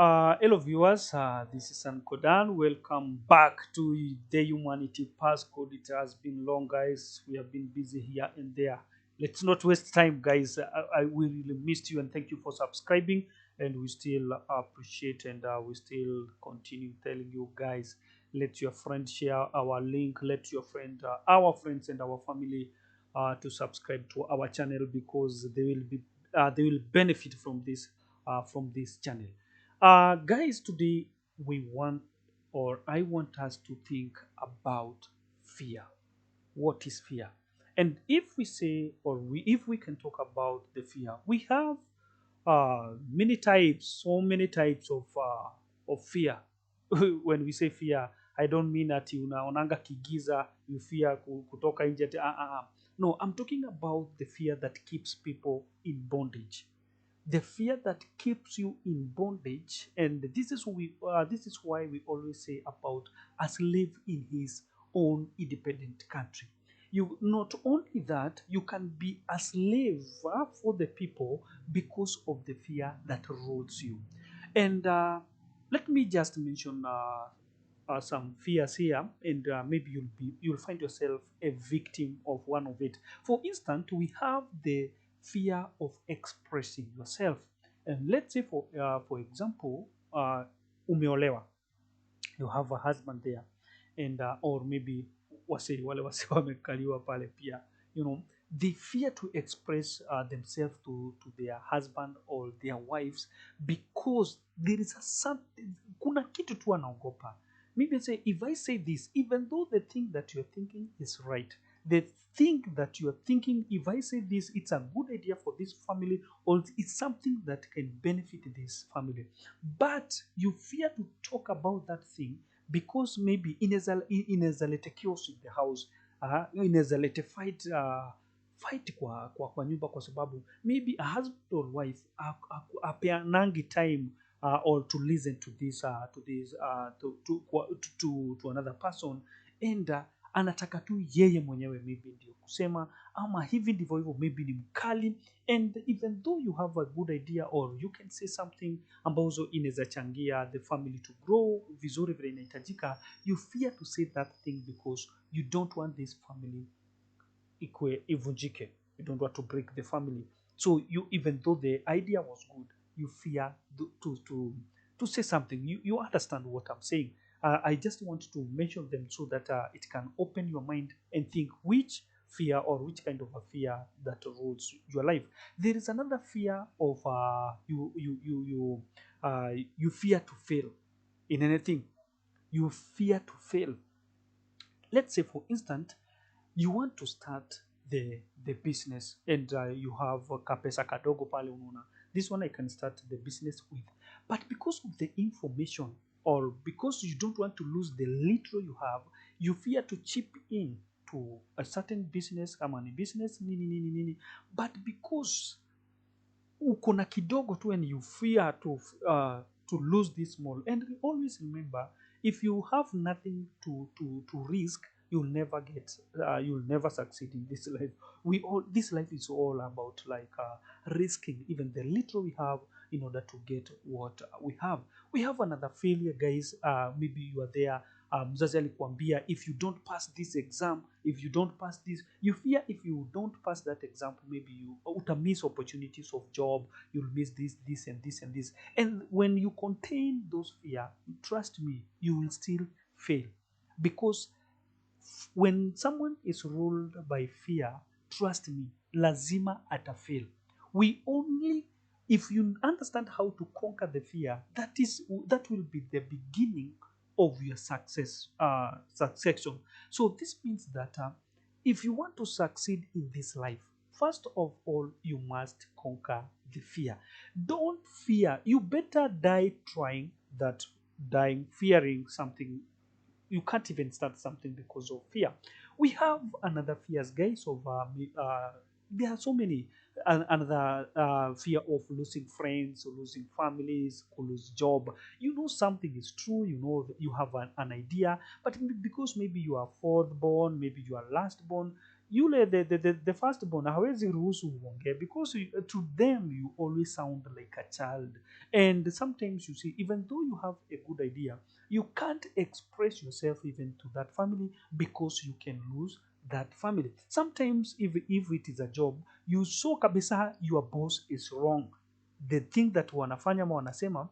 Hello viewers, this is Ankodan. Welcome back to the Humanity Passcode. It has been long, guys. We have been busy here and there. Let's not waste time, guys. We really missed you and thank you for subscribing. And we still appreciate and we still continue telling you guys. Let your friend share our link. Let your friend, our friends and our family, to subscribe to our channel because they will benefit from this channel. Guys, today we want or I want us to think about fear. What is fear? And if we say if we can talk about the fear, we have many types, so many types of fear. When we say fear, I don't mean that unaonanga kigiza, you fear kutoka nje. No, I'm talking about the fear that keeps people in bondage, the fear that keeps you in bondage. And this is why we always say about a slave in his own independent country. You not only that, you can be a slave for the people because of the fear that rules you. And let me just mention some fears here, and maybe you'll find yourself a victim of one of it. For instance, we have the fear of expressing yourself. And let's say for example, umeolewa, you have a husband there, and or maybe wale wase wamekaliwa pale pia, you know, they fear to express themselves to their husband or their wives because there is a something, kuna kitu tu anaogopa. Maybe say, if I say this, even though the thing that you're thinking is right, the thing that you're thinking, if I say this, it's a good idea for this family, or it's something that can benefit this family, but you fear to talk about that thing because maybe inaweza lete chaos in the house, inaweza lete fight kwa nyumba, kwa sababu maybe a husband or wife apeanangi time or to listen to this to another person, and anataka tu yeye mwenyewe maybe ndio kusema, ama hivi ndivyo hivyo, maybe ni mkali. And even though you have a good idea or you can say something ambazo inaweza changia the family to grow vizuri vile inahitajika, you fear to say that thing because you don't want this family ivunjike. You don't want to break the family. So you, even though the idea was good, you fear to say something. You understand what I'm saying. I just want to mention them so that it can open your mind and think which fear or which kind of a fear that rules your life. There is another fear of you fear to fail in anything. You fear to fail. Let's say, for instance, you want to start the business, and you have kapesa kadogo pale, unaona, this one I can start the business with, but because of the information, or because you don't want to lose the little you have, you fear to chip in to a certain business, kama ni business nini nini nini, but because uko na kidogo tu and you fear to lose this small. And always remember, if you have nothing to risk, you'll never succeed in this life. This life is all about like risking even the little we have in order to get what we have. We have another failure, guys. Maybe you are there, mzazi alikwambia, if you don't pass this exam, if you don't pass this, you fear if you don't pass that exam, maybe you uta miss opportunities of job, you'll miss this and this and this. And when you contain those fear, trust me, you will still fail, because when someone is ruled by fear, trust me, lazima atafail. We only, if you understand how to conquer the fear, that will be the beginning of your succession. So this means that if you want to succeed in this life, first of all, you must conquer the fear. Don't fear. You better die trying that dying fearing something. You can't even start something because of fear. We have another fears, guys, of there are so many. Another fear of losing friends, or losing families, or lose job. You know something is true, you know that you have an idea, but because maybe you are fourth born, maybe you are last born, yule the firstborn hawezi ruhusu uongee because to them you always sound like a child. And sometimes you see, even though you have a good idea, you can't express yourself even to that family because you can lose that family. Sometimes if it is a job, you saw kabisa your boss is wrong, the thing that wanafanya ama wanasema,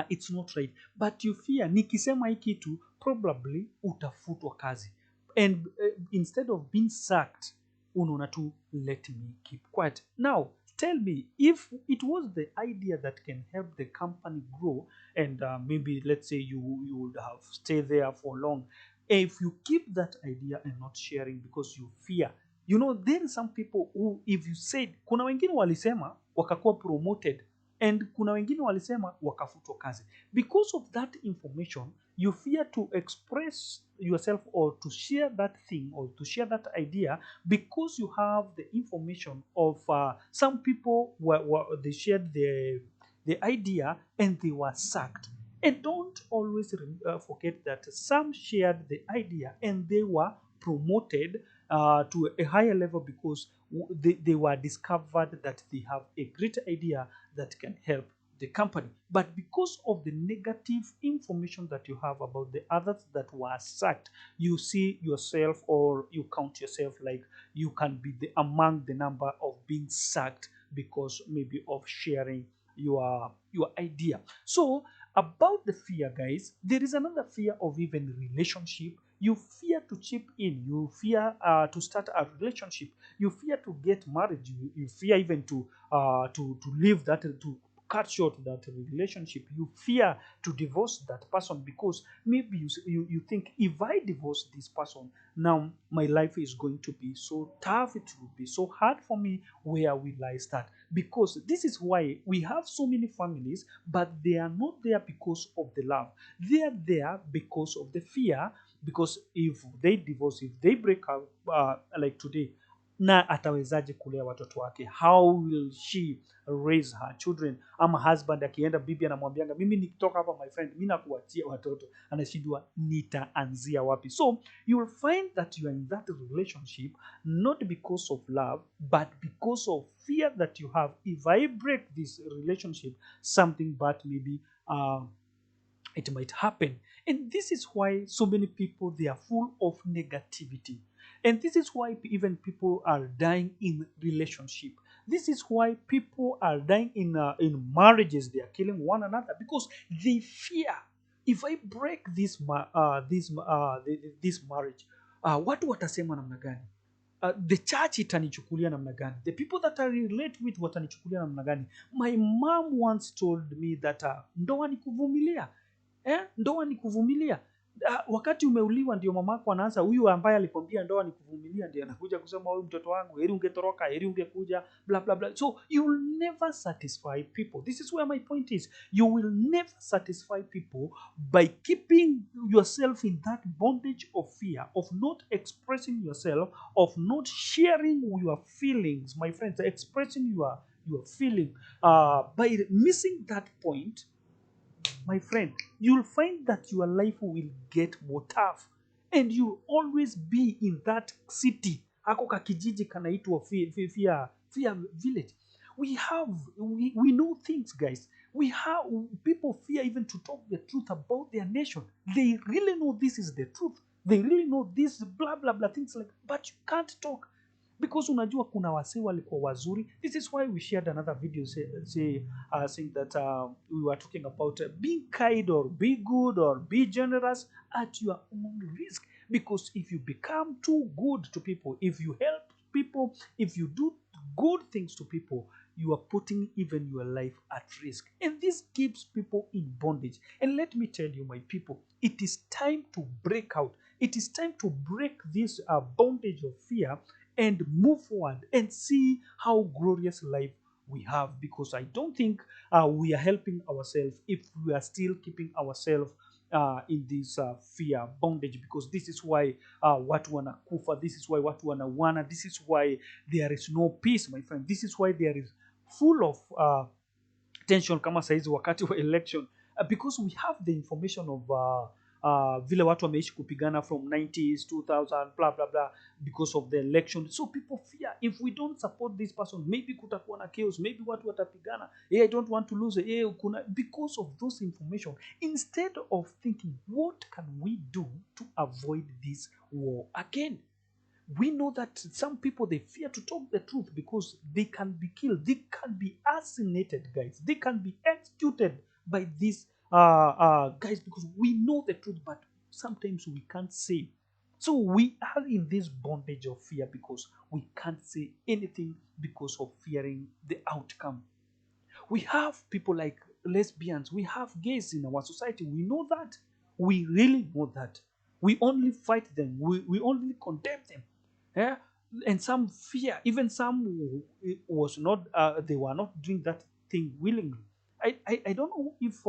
it's not right, but you fear nikisema hii kitu probably utafutwa kazi, and instead of being sacked unaona tu let me keep quiet. Now tell me, if it was the idea that can help the company grow, and maybe let's say you would have stayed there for long, if you keep that idea and not sharing because you fear, you know, there are some people who, if you said, kuna wengine walisema wakakuwa promoted, and kuna wengine walisema wakafutwa kazi because of that information. You fear to express yourself or to share that thing or to share that idea because you have the information of some people they shared the idea and they were sacked. And don't always forget that some shared the idea and they were promoted to a higher level because they were discovered that they have a great idea that can help the company. But because of the negative information that you have about the others that were sacked, you see yourself or you count yourself like you can be among the number of being sacked because maybe of sharing your idea. So about the fear, guys, there is another fear of even relationship. You fear to chip in, you fear to start a relationship, you fear to get married, you fear even to leave that, to cut short that relationship, you fear to divorce that person because maybe you think, if I divorce this person, now my life is going to be so tough, it will be so hard for me, where will I start? Because this is why we have so many families, but they are not there because of the love, they are there because of the fear. Because if they divorce, if they break up, like today, na atawezaje kulea watoto wake? How will she raise her children? Ama husband akienda, bibi anamwambianga, mimi nikitoka hapa my friend, mimi nakuachia watoto, anashindwa nitaanzia wapi? So you will find that you are in that relationship not because of love, but because of fear that you have, if I break this relationship, something bad maybe it might happen. And this is why so many people, they are full of negativity, and this is why even people are dying in relationship. This is why people are dying in marriages, they are killing one another because they fear, if I break this marriage, watu watasema namna gani? The church itanichukulia namna gani? The people that I relate with watanichukulia namna gani? My mom once told me that ndoa ni kuvumilia. Ndoa ni kuvumilia. Wakati umeuliwa ndio mamako anaanza, huyu ambaye alikwambia ndoa ni kuvumilia ndiye anakuja kusema, wewe mtoto wangu, heri ungetoroka, heri ungekuja, bla bla bla. So you will never satisfy people. This is where my point is. You will never satisfy people by keeping yourself in that bondage of fear, of not expressing yourself, of not sharing your feelings, my friends, expressing your feeling. By missing that point, my friend, you'll find that your life will get more tough, and you'll always be in that city, ako kakijiji kanaitwa fear village. We know things, guys. We have people fear even to talk the truth about their nation. They really know this is the truth, they really know this blah blah blah things like, but you can't talk because unajua kuna wasee walikuwa wazuri. This is why we shared another video saying that we were talking about being kind or be good or be generous at your own risk. Because if you become too good to people, if you help people, if you do good things to people, you are putting even your life at risk, and this keeps people in bondage. And let me tell you, my people, it is time to break out. It is time to break this bondage of fear and move forward and see how glorious life we have. Because I don't think we are helping ourselves if we are still keeping ourselves in this fear bondage. Because this is why watu wanakufa, this is why watu wanawana, this is why there is no peace, my friend. This is why there is full of tension kama saizi wakati wa election, because we have the information of vile watu wameishi kupigana from 90s 2000 blah blah blah because of the election. So people fear if we don't support this person, maybe kutakuwa na chaos, maybe watu watapigana. Hey, I don't want to lose. Hey, kuna, because of those information, instead of thinking what can we do to avoid this war again. We know that some people, they fear to talk the truth because they can be killed, they can be assassinated, guys, they can be executed by these guys, because we know the truth, but sometimes we can't say. So we are in this bondage of fear because we can't say anything because of fearing the outcome. We have people like lesbians, we have gays in our society. We know that. We really know that. We only fight them, we only condemn them. Yeah? And some fear, even some who was not, they were not doing that thing willingly. I don't know if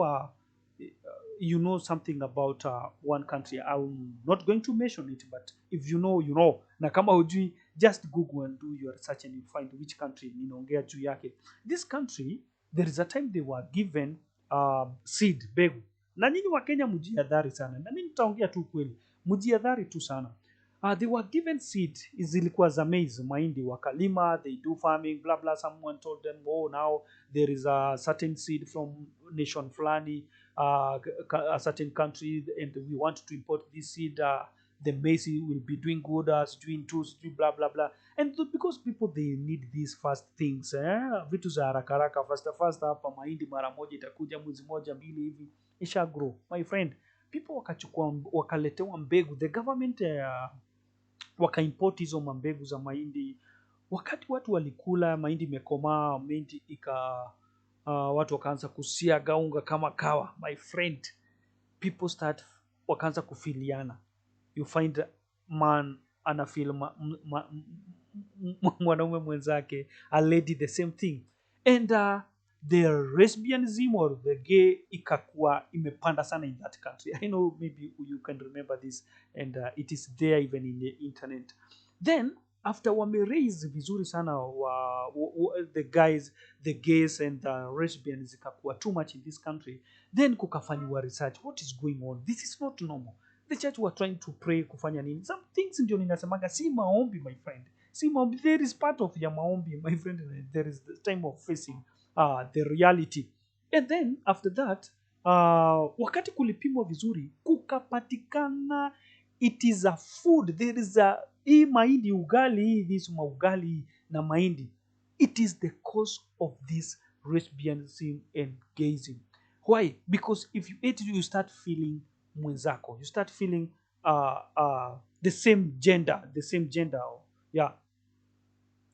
you know something about one country. I'm not going to mention it, but if you know, you know. Na kama hujui, just Google and do your research and you find which country ninaongea juu yake. This country, there is a time they were given seed, mbegu. Na nyinyi wa Kenya mjihadhari sana. Na mimi nitaongea tu kweli. Mjihadhari tu sana. They were given seed, zilikuwa za maize, mahindi, wakalima, they do farming, blah blah. Someone told them, oh, now there is a certain seed from nation flani, a certain country, and we want to import this seed. The maize will be doing good as doing two, blah blah blah. And because people, they need these fast things, vitu za haraka haraka, fast hapa mahindi mara moja itakuja mwezi moja mbili hivi isha grow. My friend, people wakachukua, wakaletewa mbegu, the government wakaimport hizo mambegu za mahindi. Wakati watu walikula mahindi imekomaa, mahindi watu wakaanza kusiaga unga kama kawa. My friend, people start, wakaanza kufiliana. You find man anafeel mwanaume mwenzake, a lady the same thing. And the lesbianism or the gay ikakuwa imepanda sana in that country. I know maybe you can remember this, and it is there even in the internet. Then after wameraise vizuri sana the gays and the lesbians ikakuwa too much in this country, then kukafanyiwa research, what is going on, this is not normal. The church were trying to pray, kufanya nini, some things ndio ninasemaga, si maombi my friend, si maombi. There is part of ya maombi my friend, there is the time of facing the reality. And then after that, wakati kulipimwa vizuri, kukapatikana it is a food, there is a hii mahindi, ugali hii, this maugali na mahindi, it is the cause of this lesbianism and gayism. Why? Because if you eat, you start feeling mwenzako, you start feeling the same gender, yeah.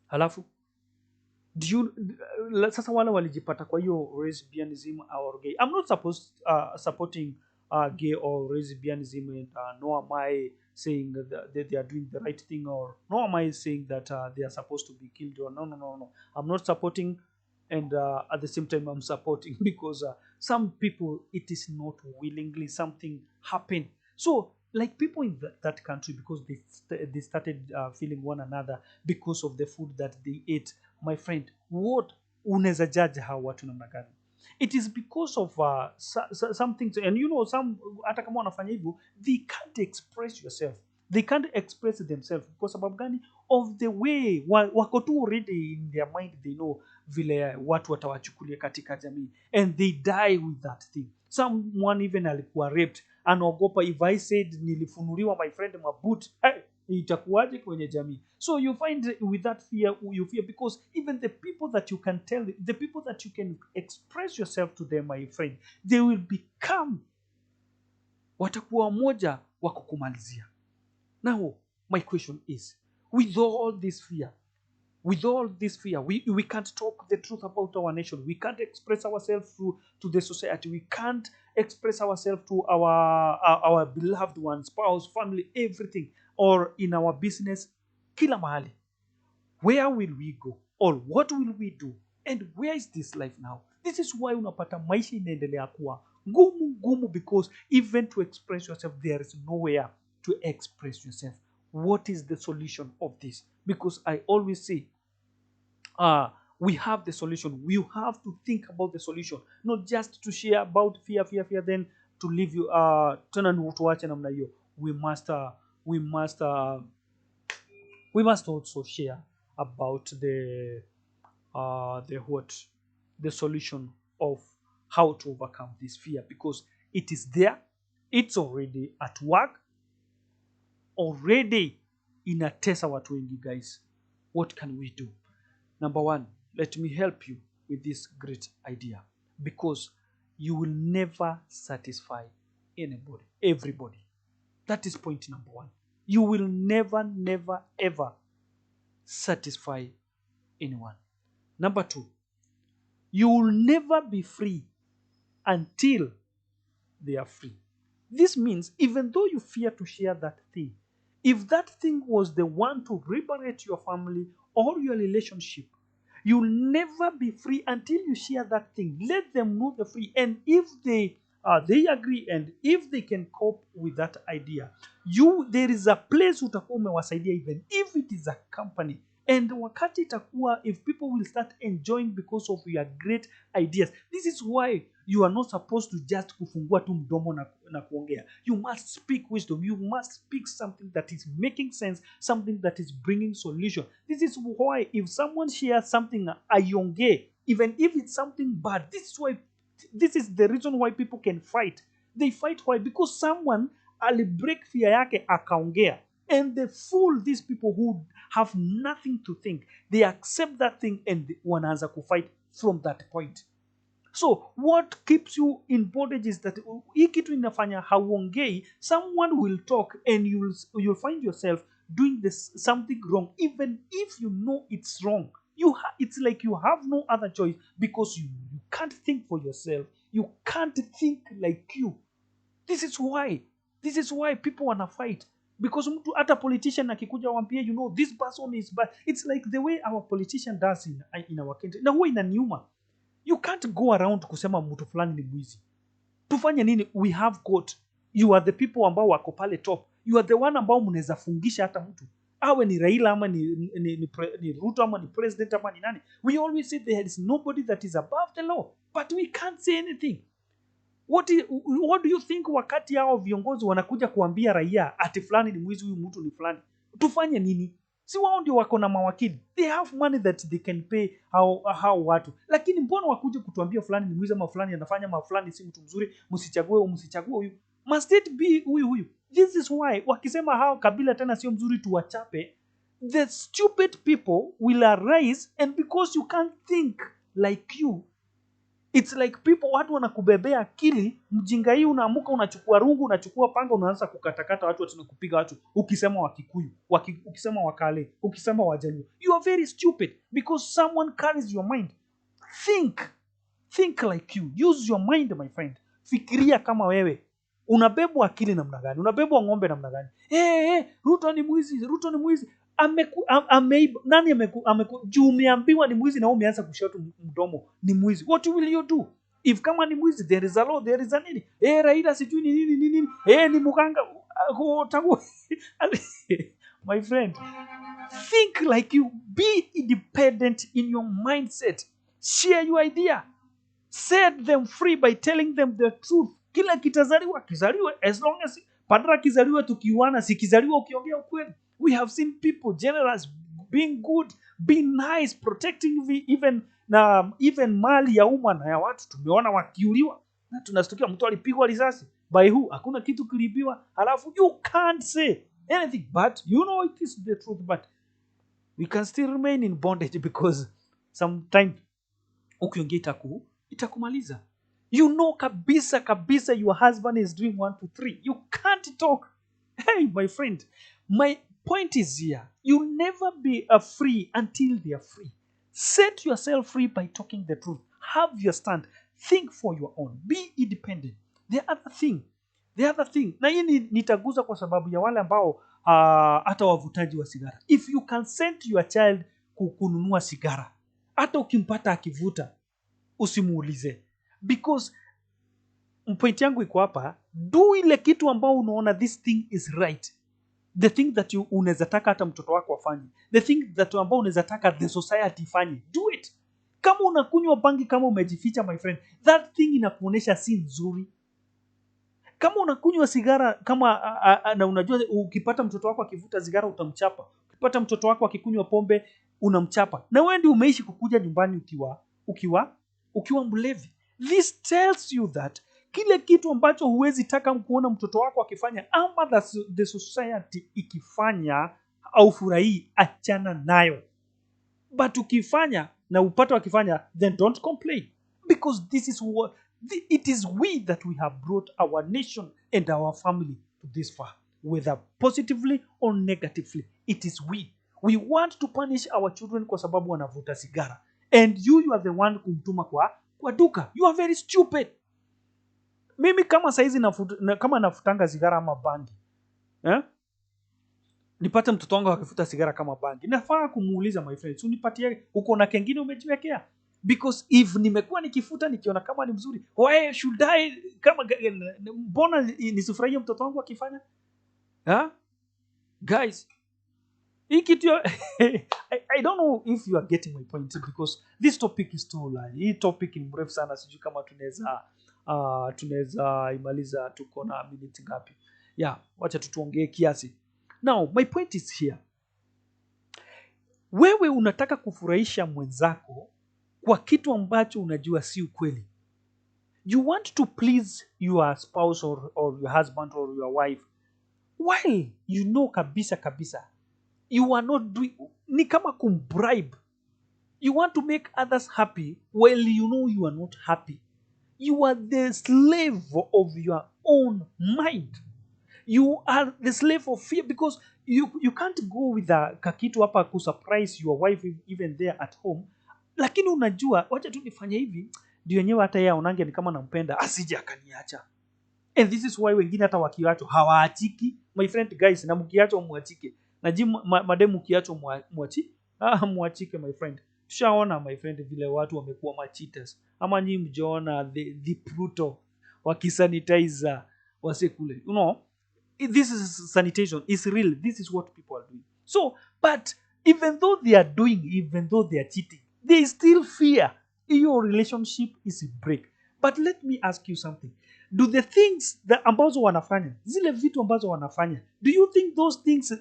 Halafu sasa wale walijipata kwa hiyo lesbianism or gay. I'm not supporting gay or lesbianism, and nor am I saying that they are doing the right thing, or nor am I saying that they are supposed to be killed, or no. I'm not supporting, and at the same time I'm supporting because some people, it is not willingly, something happened. So like people in that country, because they started feeling one another because of the food that they ate. My friend, what unaweza judge hawa watu namna gani? It is because of some things, and you know, some hata kama wanafanya hivyo, they can't express yourself, they can't express themselves because sababu gani? Of the way wako tu already in their mind, they know vile watu watawachukulia katika jamii, and they die with that thing. Someone even alikuwa raped, anaogopa, if I said nilifunuliwa my friend maboot, itakuwaje kwenye jamii? So you find with that fear, you fear because even the people that you can tell, the people that you can express yourself to them, my friend, they will become, watakuwa moja wa kukumalizia. Now my question is, with all this fear, we can't talk the truth about our nation, we can't express ourselves to the society, we can't express ourselves to our beloved ones, spouse, family, everything, or in our business, kila mahali. Where will we go, or what will we do, and where is this life now? This is why unapata maisha inaendelea kuwa ngumu, because even to express yourself, there is nowhere to express yourself. What is the solution of this? Because I always say, we have the solution. We have to think about the solution, not just to share about fear, then to leave you tena ni tuache namna hiyo. We must we must we must also share about the solution of how to overcome this fear, because it is there, it's already at work, already inatesa watu wengi guys. What can we do? Number one, let me help you with this great idea, because you will never satisfy everybody. That is point number one. You will never ever satisfy anyone. Number two, you will never be free until they are free. This means even though you fear to share that thing, if that thing was the one to liberate your family or your relationship, you'll never be free until you share that thing. Let them know the free. And if they agree and if they can cope with that idea, there is a place utakuwa umewasaidia, even if it is a company. And wakati itakuwa, if people will start enjoying because of your great ideas. This is why you are not supposed to just kufungua tu mdomo na kuongea. You must speak wisdom. You must speak something that is making sense, something that is bringing solution. This is why if someone shares something ayonge, even if it's something bad, this is the reason why people can fight. They fight why? Because someone alibreak fear yake akaongea. And they fool these people who have nothing to think. They accept that thing and wanaanza kufight from that point. So what keeps you in bondage is that hii kitu inafanya hauongei. Someone will talk and you'll find yourself doing something wrong, even if you know it's wrong. It's like you have no other choice, because you can't think for yourself. You can't think like you. This is why people wanna fight. Because mtu hata politician akikuja wampie, this person is bad. It's like the way our politician does in our country. Na huwa inaniuma. You can't go around kusema mtu fulani ni mwizi. Tufanye nini? We have court. You are the people ambao wako pale top. You are the one ambao mnaweza fungisha hata mtu. Awe ni Raila ama ni Ruto ama ni president ama ni nani. We always say there is nobody that is above the law. But we can't say anything. What do you think wakati hao viongozi wanakuja kuambia raia ati fulani ni mwizi, huyu mtu ni fulani? Tufanye nini? Si wao ndio wako na mawakili. They have money that they can pay hao watu. Lakini mbona wakuje kutuambia fulani ni mwizi ama fulani anafanya ama fulani si mtu mzuri, msichague huyu. Must it be huyu? This is why wakisema hao kabila tena sio mzuri tuwachape, the stupid people will arise, and because you can't think like you, it's like people, watu wanakubebea akili. Mjinga hii unaamuka unachukua rungu, unachukua panga, unaanza kukatakata watu, kupiga watu, ukisema Wakikuyu, ukisema Wakale, ukisema Wajaluo. You are very stupid because someone carries your mind. Think like you. Use your mind, my friend. Fikiria kama wewe. Unabebwa akili namna gani? Unabebwa ng'ombe namna gani? Ruto ni mwizi. Nani juu umeambiwa ni mwizi na umeanza kushoto mdomo ni mwizi. What will you do? If kama ni mwizi, there is a law, there is a nini. Raila sijui ni nini. Ni muganga. My friend, think like you. Be independent in your mindset. Share your idea. Set them free by telling them the truth. Kila kizaliwe, as long as padra kizaliwe tukiwana, si kizaliwe ukiongea ukweli. We have seen people generous, being good, being nice, protecting even mali ya umma na ya watu. Tumeona wakiuliwa na tunastukia mtu alipigwa risasi. By who? Hakuna kitu kilibiwa. Halafu you can't say anything, but you know it is the truth, but we can still remain in bondage because sometimes ukiongea itakumaliza. You know kabisa your husband is doing 1 2 3. You can't talk. Hey, my friend, my point is here. You'll never be free until they are free. Set yourself free by talking the truth. Have your stand. Think for your own. Be independent. The other thing. Na hii nitaguza kwa sababu ya wale ambao hata wavutaji wa sigara. If you can send your child kununua sigara, hata ukimpata akivuta, usimuulize. Because point yangu iko hapa, do ile kitu ambao unaona this thing is right. The thing that unaweza taka hata mtoto wako afanye. The thing that ambao unaweza taka the society ifanye. Do it. Kama unakunywa bangi, kama umejificha, my friend, that thing inakuonesha si nzuri. Kama unakunywa sigara kama na unajua ukipata mtoto wako akivuta sigara utamchapa. Ukipata mtoto wako akikunywa pombe unamchapa. Na wewe ndio umeishi kukuja nyumbani ukiwa mlevi. This tells you that kile kitu ambacho huwezi taka kuona mtoto wako akifanya ama the society ikifanya au furahii, achana nayo. But ukifanya na upate wakifanya, then don't complain, because this is what it is we that we have brought our nation and our family to this far, whether positively or negatively. It is we want to punish our children kwa sababu wanavuta sigara, and you are the one kumtuma kwa duka. You are very stupid. Mimi kama saizi kama nafutanga sigara ama bangi, nipate mtoto wangu akifuta sigara kama bangi, nafaa kumuuliza, my friends, unipatie uko na kengine umejiwekea? Because if nimekuwa nikifuta nikiona kama ni mzuri, why should I kama mbona nisifurahie mtoto wangu akifanya? Guys, hii kitu I don't know if you are getting my point, because this topic is too long. Hii topic ni mrefu sana, sijui kama tunaweza imaliza, tuko na minute ngapi? Wacha tuongee kiasi. Now, my point is here. Wewe unataka kufurahisha mwenzako kwa kitu ambacho unajua si ukweli. You want to please your spouse or your husband or your wife, while you know kabisa you are not doing, ni kama kumbribe. You want to make others happy while you know you are not happy. You are the slave of your own mind. You are the slave of fear, because you can't go with a kakitu hapa ku surprise your wife even there at home, lakini unajua wacha tu nifanye hivi ndio yenyewe hata yeye aonange ni kama nampenda, asije akaniacha. And this is why wengine hata wakiacho hawaachiki, my friend, guys, na mkiacho muachike. Na mademu kiacho muachike, my friend. Tushaona, my friend, vile watu wamekuwa macheaters. Ama nyinyi mjaona the Pluto wakisanitizer wasekule. You know, this is sanitation. It's real. This is what people are doing. So, but even though they are cheating, they still fear your relationship is a break. But let me ask you something. Do the things ambazo wanafanya, zile vitu ambazo wanafanya, do you think those things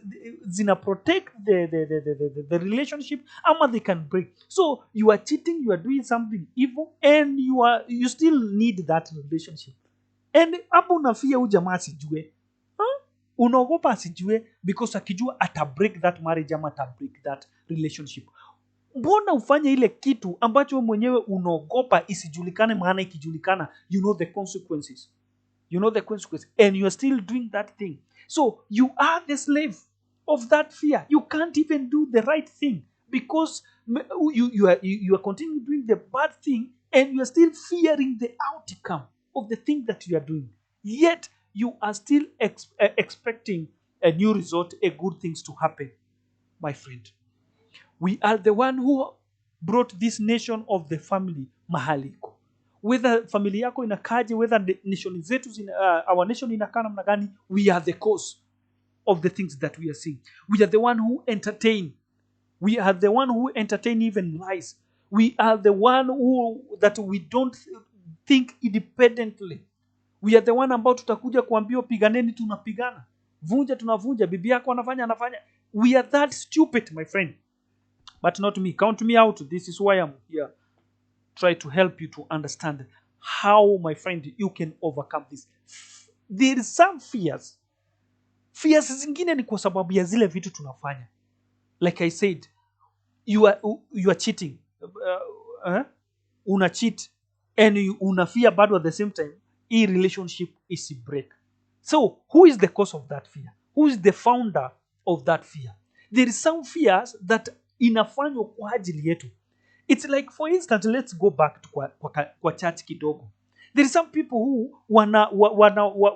zina protect the relationship, ama they can break? So you are cheating, you are doing something evil, and you still need that relationship. And hapo unafia huyu jamaa asijue. Unaogopa asijue, because akijua ata break that marriage ama ata break that relationship. Mbona ufanye ile kitu ambacho mwenyewe unaogopa isijulikane, maana ikijulikana you know the consequences. And you are still doing that thing. So you are the slave of that fear. You can't even do the right thing, because you are continuing doing the bad thing, and you are still fearing the outcome of the thing that you are doing. Yet you are still expecting a new result, a good things to happen. My friend, we are the one who brought this nation of the family mahaliko. Whether family yako inakaje, whether the nation zetu our nation inakaa namna gani, we are the cause of the things that we are seeing. We are the one who entertain. We are the one who entertain even lies. We are the one that we don't think independently. We are the one ambao tutakuja kuambiwa piganeni, tunapigana. Vunja, tunavunja. Bibi yako anafanya. We are that stupid, my friend. But not me. Count me out. This is why I'm here. Try to help you to understand how, my friend, you can overcome this. There is some fears. Fears zingine ni kwa sababu ya zile vitu tunafanya. Like I said, you are cheating. Una cheat. And una fear bado at the same time. A relationship is a break. So, who is the cause of that fear? Who is the founder of that fear? There is some fears that inafanywa kwa ajili yetu. It's like, for instance, let's go back to kwa church kidogo. There is some people who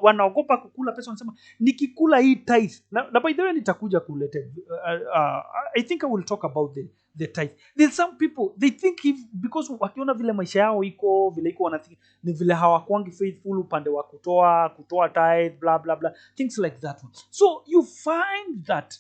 wanaogopa kukula pesa, wanasema nikikula hii tithe. Na by the way nitakuja kuleta. I think I will talk about the tithe. There are some people, they think because wakiona vile maisha yao iko vile iko, wanathink ni vile hawakwangi faithful upande wa kutoa tithe, blah blah blah, things like that. So you find that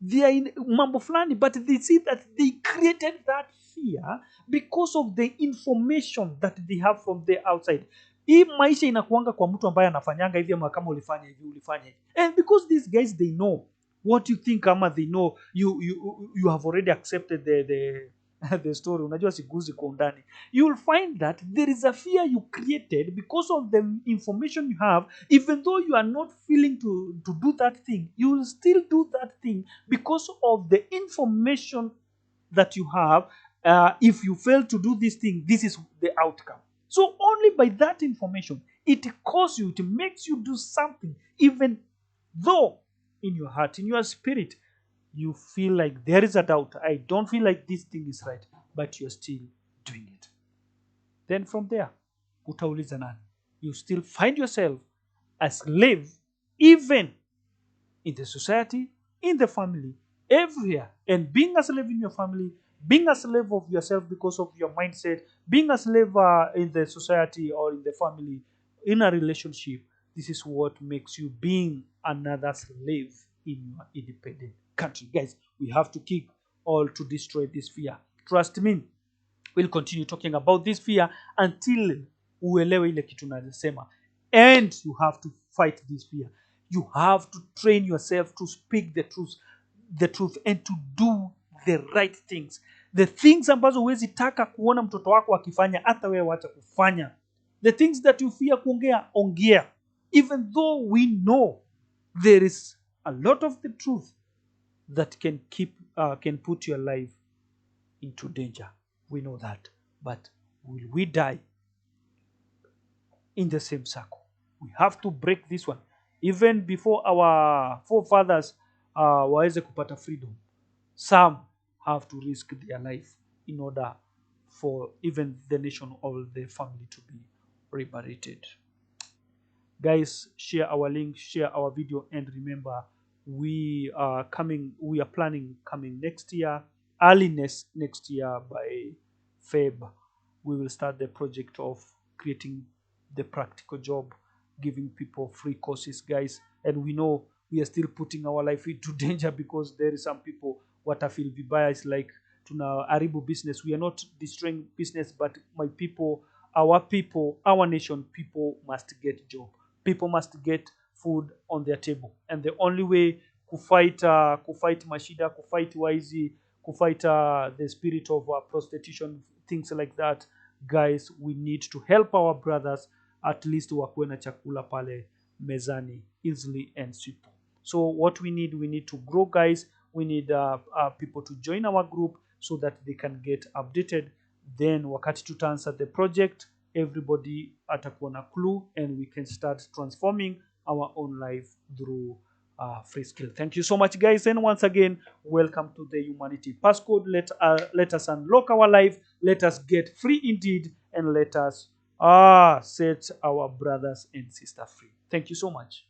they are in mambo fulani, but they see that they created that fear because of the information that they have from the outside. Hii maisha inakuanga kwa mtu ambaye anafanyanga hivi, ama kama ulifanya hivi ulifanya hivi. And because these guys, they know what you think, ama they know you have already accepted the story. Unajua siguzi kwa undani. You will find that there is a fear you created because of the information you have. Even though you are not feeling to do that thing, you will still do that thing because of the information that you have. If you fail to do this thing, this is the outcome. So only by that information, it causes you, it makes you do something, even though in your heart, in your spirit, you feel like there is a doubt. I don't feel like this thing is right, but you're still doing it. Then from there, utauliza nani? You still find yourself a slave, even in the society, in the family, everywhere. And being a slave in your family, being a slave of yourself because of your mindset, being a slave in the society or in the family, in a relationship, this is what makes you being another slave in your independent country. Guys, we have to kick all to destroy this fear. Trust me, we'll continue talking about this fear until uelewe ile kitu nasema. And you have to fight this fear. You have to train yourself to speak the truth and to do the right things. The things ambazo huwezi taka kuona mtoto wako akifanya, hata wewe wacha kufanya. The things that you fear kuongea, ongea. Even though we know there is a lot of the truth that can put your life into danger. We know that. But will we die in the same circle? We have to break this one. Even before our forefathers waweze kupata freedom, some have to risk their life in order for even the nation or the family to be liberated. Guys, share our link, share our video, and remember, we are planning coming next year, early next year by Feb. We will start the project of creating the practical job, giving people free courses, guys. And we know we are still putting our life into danger because there is some people what I feel vibaya is like tuna haribu business. We are not destroying business, but my people, our nation, people must get job. People must get food on their table. And the only way kufight mashida, kufight waizi, kufight the spirit of prostitution, things like that, guys, we need to help our brothers at least wakuwe na chakula pale mezani easily and simple. So what we need to grow, guys. We need people to join our group so that they can get updated. Then wakati tutaanza the project, everybody atakuwa na clue and we can start transforming our own life through free skill. Thank you so much, guys, and once again, welcome to the Humanity Passcode. Let us unlock our life, let us get free indeed, and let us set our brothers and sisters free. Thank you so much.